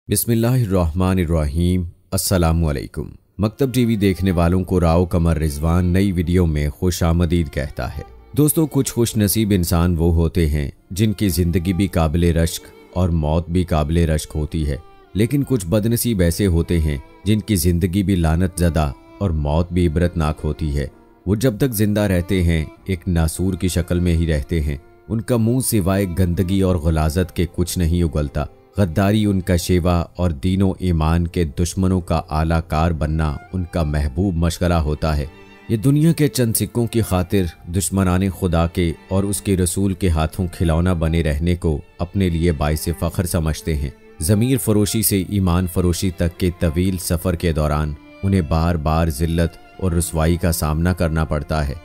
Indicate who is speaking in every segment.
Speaker 1: बिस्मिल्लाहिर्रहमानिर्रहीम। अस्सलामुअलैकुम। मकतब टीवी देखने वालों को राव कमर रिजवान नई वीडियो में खुश आमदीद कहता है। दोस्तों, कुछ खुश नसीब इंसान वो होते हैं जिनकी ज़िंदगी भी काबिल रश्क और मौत भी काबिल रश्क होती है, लेकिन कुछ बदनसीब ऐसे होते हैं जिनकी ज़िंदगी भी लानत ज़दा और मौत भी इबरतनाक होती है। वो जब तक जिंदा रहते हैं एक नासूर की शक्ल में ही रहते हैं। उनका मुंह सिवाय गंदगी और गलाजत के कुछ नहीं उगलता। गद्दारी उनका शेवा और दीनो ईमान के दुश्मनों का आला कार बनना उनका महबूब मशगला होता है। ये दुनिया के चंद सिक्कों की खातिर दुश्मनाने खुदा के और उसके रसूल के हाथों खिलौना बने रहने को अपने लिए बाइसे फ़ख्र समझते हैं। ज़मीर फरोशी से ईमान फरोशी तक के तवील सफ़र के दौरान उन्हें बार बार ज़िल्लत और रुसवाई का सामना करना पड़ता है।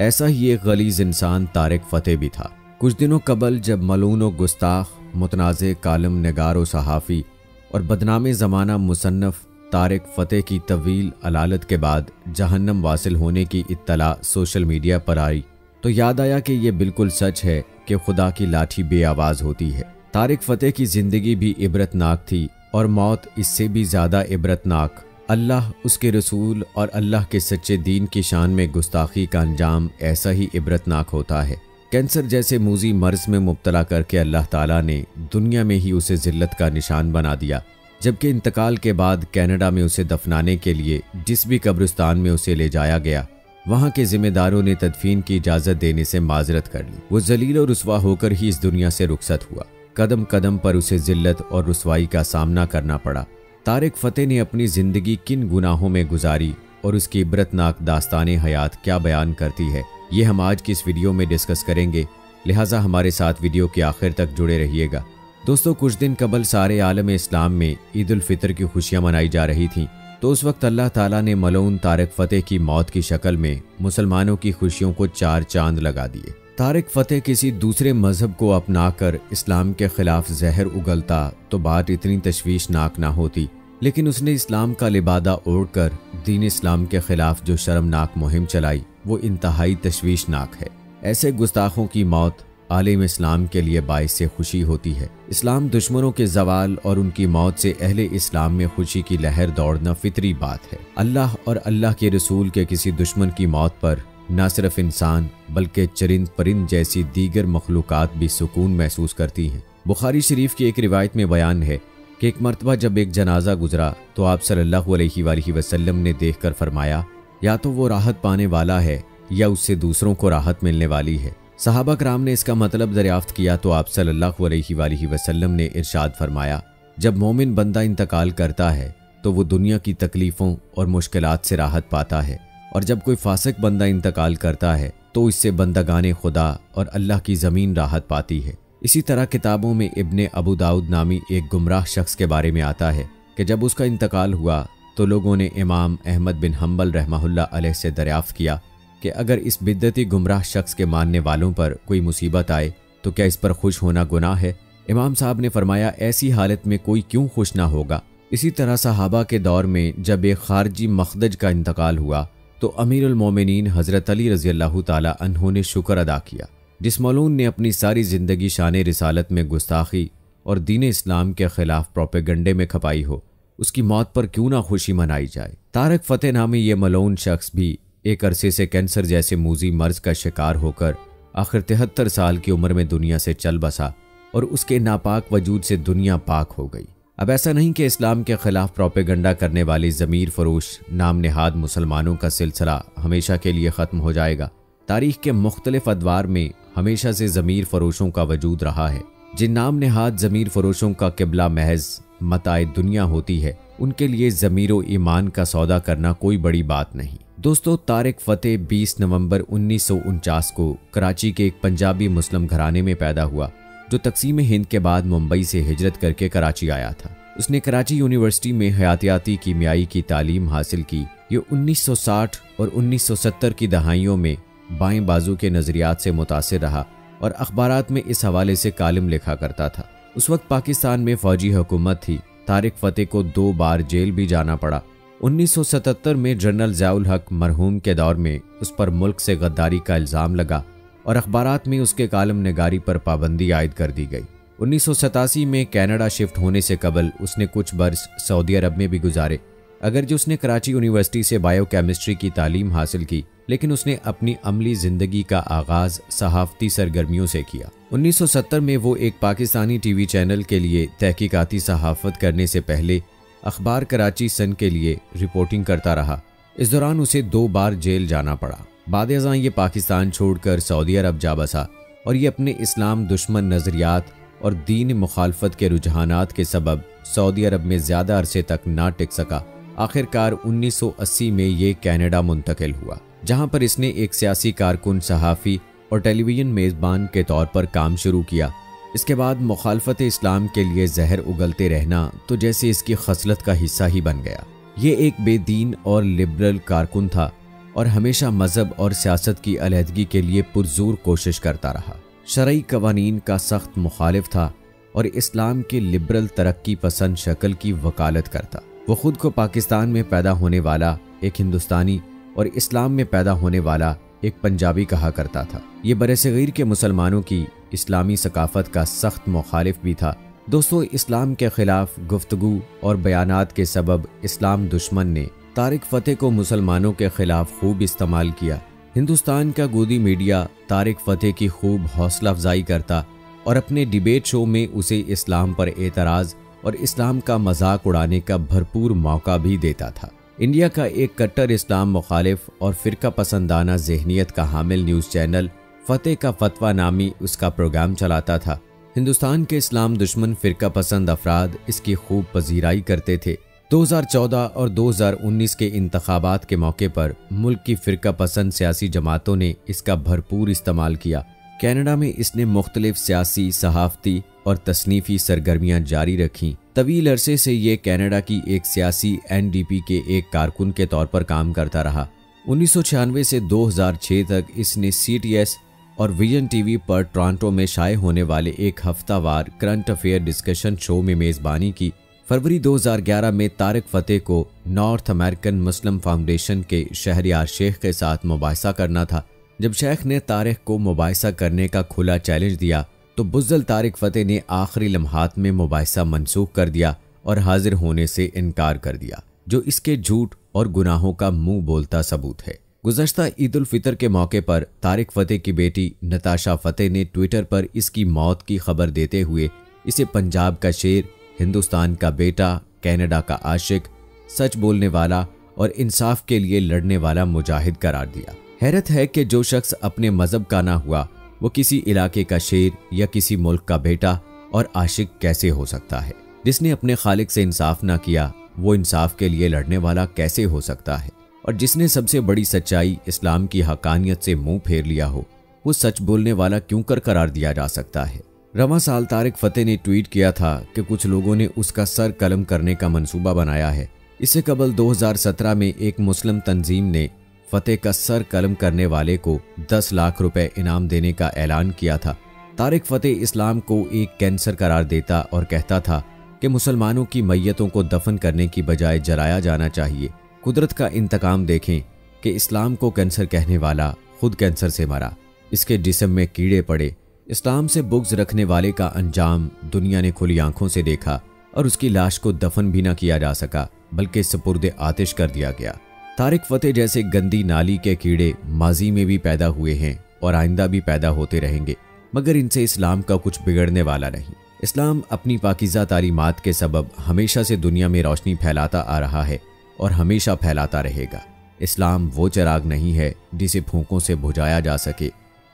Speaker 1: ऐसा ही एक गलीज़ इंसान तारिक फ़तेह भी था। कुछ दिनों कबल जब मलून व गुस्ताख मुतनाज़े कालम निगार व सहाफ़ी और बदनाम ज़माना मुसन्नफ़ तारिक फ़तेह की तवील अलालत के बाद जहन्नम वासिल होने की इत्तला सोशल मीडिया पर आई तो याद आया कि यह बिल्कुल सच है कि खुदा की लाठी बेआवाज़ होती है। तारिक फ़तेह की ज़िंदगी भी इबरतनाक थी और मौत इससे भी ज़्यादा इबरतनाक। अल्लाह, उसके रसूल और अल्लाह के सच्चे दीन की शान में गुस्ताखी का अंजाम ऐसा ही इबरतनाक होता है। कैंसर जैसे मूजी मर्ज में मुब्तला करके अल्लाह ताला ने दुनिया में ही उसे ज़िल्लत का निशान बना दिया, जबकि इंतकाल के बाद कनाडा में उसे दफनाने के लिए जिस भी कब्रिस्तान में उसे ले जाया गया, वहाँ के जिम्मेदारों ने तदफीन की इजाज़त देने से माजरत कर ली। वो जलील और रुसवा होकर ही इस दुनिया से रुखसत हुआ। कदम कदम पर उसे ज़िल्लत और रुसवाई का सामना करना पड़ा। तारिक फ़तेह ने अपनी ज़िंदगी किन गुनाहों में गुजारी और उसकी इबरतनाक दास्तान हयात क्या बयान करती है, ये हम आज की इस वीडियो में डिस्कस करेंगे, लिहाजा हमारे साथ वीडियो के आखिर तक जुड़े रहिएगा। दोस्तों, कुछ दिन कबल सारे आलम इस्लाम में ईद उल फितर की खुशियां मनाई जा रही थीं, तो उस वक्त अल्लाह ताला ने मलऊन तारिक फ़तेह की मौत की शक्ल में मुसलमानों की खुशियों को चार चांद लगा दिए। तारिक फ़तेह किसी दूसरे मजहब को अपनाकर इस्लाम के खिलाफ जहर उगलता तो बात इतनी तशवीशनाक ना होती, लेकिन उसने इस्लाम का लिबादा ओढ़कर दीन इस्लाम के खिलाफ जो शर्मनाक मुहिम चलाई वो इंतहाई तशवीशनाक है। ऐसे गुस्ताखों की मौत आलिम इस्लाम के लिए बाइस से खुशी होती है। इस्लाम दुश्मनों के जवाल और उनकी मौत से अहले इस्लाम में खुशी की लहर दौड़ना फितरी बात है। अल्लाह और अल्लाह के रसूल के किसी दुश्मन की मौत पर न सिर्फ इंसान बल्कि चरिंद परिंद जैसी दीगर मखलूकात भी सुकून महसूस करती हैं। बुखारी शरीफ की एक रिवायत में बयान है कि एक मरतबा जब एक जनाजा गुजरा तो आप सल्लल्लाहु अलैहि वसल्लम ने देखकर फरमाया, या तो वो राहत पाने वाला है या उससे दूसरों को राहत मिलने वाली है। सहाबा कराम ने इसका मतलब दरियाफ्त किया तो आप सल्लल्लाहु अलैहि वसल्लम ने इरशाद फरमाया, जब मोमिन बंदा इंतकाल करता है तो वो दुनिया की तकलीफ़ों और मुश्किलात से राहत पाता है, और जब कोई फासिक बंदा इंतकाल करता है तो इससे बंदगाने खुदा और अल्लाह की ज़मीन राहत पाती है। इसी तरह किताबों में इब्ने अबू दाऊद नामी एक गुमराह शख्स के बारे में आता है कि जब उसका इंतकाल हुआ तो लोगों ने इमाम अहमद बिन हम्बल रहमहुल्लाह अलैह से दरियाफ्त किया कि अगर इस बिद्दती गुमराह शख्स के मानने वालों पर कोई मुसीबत आए तो क्या इस पर खुश होना गुनाह है? इमाम साहब ने फरमाया, ऐसी हालत में कोई क्यों खुश ना होगा। इसी तरह सहाबा के दौर में जब एक खारजी मखदज का इंतकाल हुआ तो अमीरुल मोमिनीन हज़रत अली रज़ी अल्लाह ताला अन्हु ने शुक्र अदा किया। जिस मलून ने अपनी सारी ज़िंदगी शान रिसालत में गुस्ताखी और दीन इस्लाम के खिलाफ प्रोपेगंडे में खपाई हो, उसकी मौत पर क्यों ना खुशी मनाई जाए। तारिक फ़तेह नामी ये मलऊन शख्स भी एक अरसे से कैंसर जैसे मूजी मर्ज का शिकार होकर आखिर 73 साल की उम्र में दुनिया से चल बसा और उसके नापाक वजूद से दुनिया पाक हो गई। अब ऐसा नहीं कि इस्लाम के खिलाफ प्रोपेगंडा करने वाले ज़मीर फरोश नाम नेहाद मुसलमानों का सिलसिला हमेशा के लिए ख़त्म हो जाएगा। तारीख़ के मुख्तलिफ अदवार में हमेशा से ज़मीर फरोशों का वजूद रहा है। जिन नाम नेहाद ज़मीर फरोशों का किबला महज मताए दुनिया होती है, उनके लिए ज़मीर व ईमान का सौदा करना कोई बड़ी बात नहीं। दोस्तों, तारिक फ़तेह 20 नवंबर 1949 को कराची के एक पंजाबी मुस्लिम घराने में पैदा हुआ जो तकसीम हिंद के बाद मुंबई से हिजरत करके कराची आया था। उसने कराची यूनिवर्सिटी में हयातियाती कीमियाई की तालीम हासिल की। ये 1960 और 1970 की दहाइयों में बाएं बाजू के नज़रियात से मुतासिर रहा और अखबारात में इस हवाले से कालम लिखा करता था। उस वक्त पाकिस्तान में फ़ौजी हुकूमत थी। तारिक फ़तेह को 2 बार जेल भी जाना पड़ा। 1977 में जनरल ज़ियाउल हक मरहूम के दौर में उस पर मुल्क से गद्दारी का इल्ज़ाम लगा और अखबारात में उसके कालम निगारी पर पाबंदी आयद कर दी गई। 1987 में कनाडा शिफ्ट होने से कबल उसने कुछ वर्ष सऊदी अरब में भी गुजारे। अगरचे उसने कराची यूनिवर्सिटी से बायोकेमिस्ट्री की तालीम हासिल की, लेकिन उसने अपनी अमली जिंदगी का आगाज सहाफती सरगर्मियों से किया। 1970 में वो एक पाकिस्तानी टीवी चैनल के लिए तहकीकाती सहाफत करने से पहले अखबार कराची सन के लिए रिपोर्टिंग करता रहा। इस दौरान उसे 2 बार जेल जाना पड़ा। बाद-ए-ज़ां ये पाकिस्तान छोड़कर सऊदी अरब जा बसा और ये अपने इस्लाम दुश्मन नज़रियात और दीन मुखालफत के रुझानात के सबब सऊदी अरब में ज़्यादा अरसे तक ना टिक सका। आखिरकार 1980 में ये कनाडा मुंतकिल हुआ, जहां पर इसने एक सियासी कारकुन, सहाफ़ी और टेलीविज़न मेज़बान के तौर पर काम शुरू किया। इसके बाद मुखालफत इस्लाम के लिए जहर उगलते रहना तो जैसे इसकी खसलत का हिस्सा ही बन गया। ये एक बेदीन और लिबरल कारकुन था और हमेशा मजहब और सियासत की अलहदगी के लिए पुरजोर कोशिश करता रहा। शरई कवानीन का सख्त मुखालिफ था और इस्लाम के लिबरल तरक्की पसंद शक्ल की वकालत करता। वो खुद को पाकिस्तान में पैदा होने वाला एक हिंदुस्तानी और इस्लाम में पैदा होने वाला एक पंजाबी कहा करता था। ये बरसगीर के मुसलमानों की इस्लामी सकाफत का सख्त मुखालिफ भी था। दोस्तों, इस्लाम के खिलाफ गुफ्तगू और बयानात के सबब इस्लाम दुश्मन ने तारिक फ़तेह को मुसलमानों के खिलाफ खूब इस्तेमाल किया। हिंदुस्तान का गोदी मीडिया तारिक फ़तेह की खूब हौसला अफजाई करता और अपने डिबेट शो में उसे इस्लाम पर एतराज़ और इस्लाम का मजाक उड़ाने का भरपूर मौका भी देता था। इंडिया का एक कट्टर इस्लाम मुखालिफ और फ़िरका पसंदाना जहनीत का हामिल न्यूज़ चैनल फ़तेह का फतवा नामी उसका प्रोग्राम चलाता था। हिंदुस्तान के इस्लाम दुश्मन फ़िरका पसंद अफराद इसकी खूब पजीराई करते थे। 2014 और 2019 के इंतखाबात के मौके पर मुल्क की फ़िरका पसंद सियासी जमातों ने इसका भरपूर इस्तेमाल किया। कनाडा में इसने मुख्तलिफ सियासी, सहाफ़ती और तसनीफ़ी सरगर्मियाँ जारी रखीं। तवील अरसे से ये कनाडा की एक सियासी NDP के एक कारकुन के तौर पर काम करता रहा। 1996 से 2006 तक इसने CTS और विजन TV पर टोरंटो में शाये होने वाले एक हफ्तावार करंट अफेयर डिस्कशन शो में मेज़बानी की। फरवरी 2011 में तारिक फ़तेह को नॉर्थ अमेरिकन मुस्लिम फाउंडेशन के शहरयार शेख के साथ मुबाहिसा करना था। जब शेख ने तारिक को मुबाहिसा करने का खुला चैलेंज दिया तो बुज़्दिल तारिक फ़तेह ने आखिरी लम्हात में मुबाहिसा मनसूख कर दिया और हाजिर होने से इनकार कर दिया, जो इसके झूठ और गुनाहों का मुंह बोलता सबूत है। गुज़श्ता ईद उल फितर के मौके पर तारिक फ़तेह की बेटी नताशा फ़तेह ने ट्विटर पर इसकी मौत की खबर देते हुए इसे पंजाब का शेर, हिंदुस्तान का बेटा, कनाडा का आशिक, सच बोलने वाला और इंसाफ के लिए लड़ने वाला मुजाहिद करार दिया। हैरत है कि जो शख्स अपने मजहब का ना हुआ वो किसी इलाके का शेर या किसी मुल्क का बेटा और आशिक कैसे हो सकता है। जिसने अपने खालिक से इंसाफ ना किया वो इंसाफ के लिए लड़ने वाला कैसे हो सकता है। और जिसने सबसे बड़ी सच्चाई इस्लाम की हकानियत से मुंह फेर लिया हो वो सच बोलने वाला क्यों कर करार दिया जा सकता है। रवां साल तारिक फ़तेह ने ट्वीट किया था कि कुछ लोगों ने उसका सर कलम करने का मंसूबा बनाया है। इससे कबल 2017 में एक मुस्लिम तंजीम ने फ़तेह का सर कलम करने वाले को 10 लाख रुपए इनाम देने का ऐलान किया था। तारिक फ़तेह इस्लाम को एक कैंसर करार देता और कहता था कि मुसलमानों की मैयतों को दफन करने की बजाय जलाया जाना चाहिए। कुदरत का इंतकाम देखें कि इस्लाम को कैंसर कहने वाला खुद कैंसर से मरा, इसके जिस्म में कीड़े पड़े। इस्लाम से बुग़्ज़ रखने वाले का अंजाम दुनिया ने खुली आंखों से देखा और उसकी लाश को दफन भी न किया जा सका बल्कि सपुर्दे आतिश कर दिया गया। तारिक फ़तेह जैसे गंदी नाली के कीड़े माजी में भी पैदा हुए हैं और आइंदा भी पैदा होते रहेंगे, मगर इनसे इस्लाम का कुछ बिगड़ने वाला नहीं। इस्लाम अपनी पाकीज़ा तालीमात के सबब हमेशा से दुनिया में रोशनी फैलाता आ रहा है और हमेशा फैलाता रहेगा। इस्लाम वो चिराग नहीं है जिसे फूंकों से बुझाया जा सके।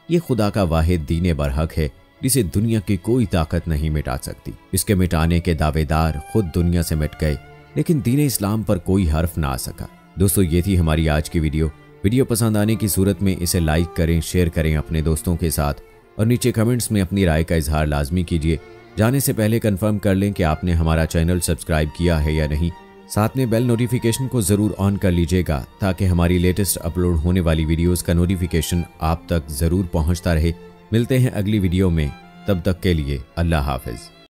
Speaker 1: ये खुदा का वाहिद दीन बरहक है जिसे दुनिया की कोई ताकत नहीं मिटा सकती। इसके मिटाने के दावेदार खुद दुनिया से मिट गए, लेकिन दीन इस्लाम पर कोई हर्फ ना आ सका। दोस्तों, ये थी हमारी आज की वीडियो पसंद आने की सूरत में इसे लाइक करें, शेयर करें अपने दोस्तों के साथ और नीचे कमेंट्स में अपनी राय का इजहार लाजमी कीजिए। जाने से पहले कंफर्म कर लें कि आपने हमारा चैनल सब्सक्राइब किया है या नहीं। साथ में बेल नोटिफिकेशन को ज़रूर ऑन कर लीजिएगा ताकि हमारी लेटेस्ट अपलोड होने वाली वीडियोस का नोटिफिकेशन आप तक ज़रूर पहुंचता रहे। मिलते हैं अगली वीडियो में, तब तक के लिए अल्लाह हाफ़िज़।